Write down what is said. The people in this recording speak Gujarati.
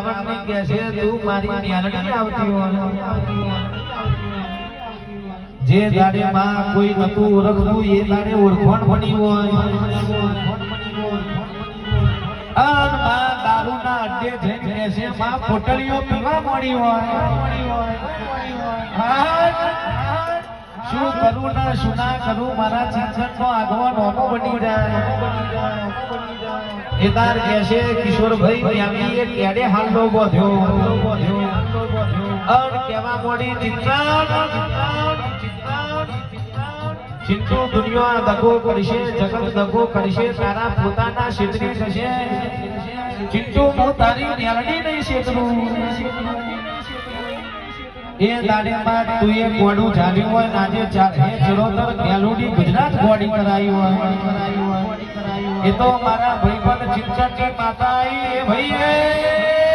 રાવણને કહે છે તું મારી ન્યાલડી આવતી હોય જે દાડે માં કોઈ નતું ઓળખતું એ દાડે ઓળખણ બની હોય અન માં દારૂના અડ્ડે જઈને કહે છે માં પોટલીઓ પીવા મળી હોય શું કરું ને શું ના કરું મારા ચિંતનનો આગવા નોમો બની જાય એ તાર કહે છે કિશોરભાઈ ત્યાંથી એ કેડે હાલડો બોધ્યો અન કેવા મોડી ચિંતુ દુનિયા દગો કરશે જગત દગો કરશે તારા પોતાના ક્ષેત્રી થશે ચિંતુ હું તારી ન્યાલડી નહીં ક્ષેત્રું એ દાડેમાં તું એ ગોડું ઝાલ્યું હોય નાજે ચરોતર ગેલુડી ગુજરાત ગોડી કરાઈ હોય એ તો મારા ભાઈબંધ ચિંચણની માતા આઈ એ ભાઈ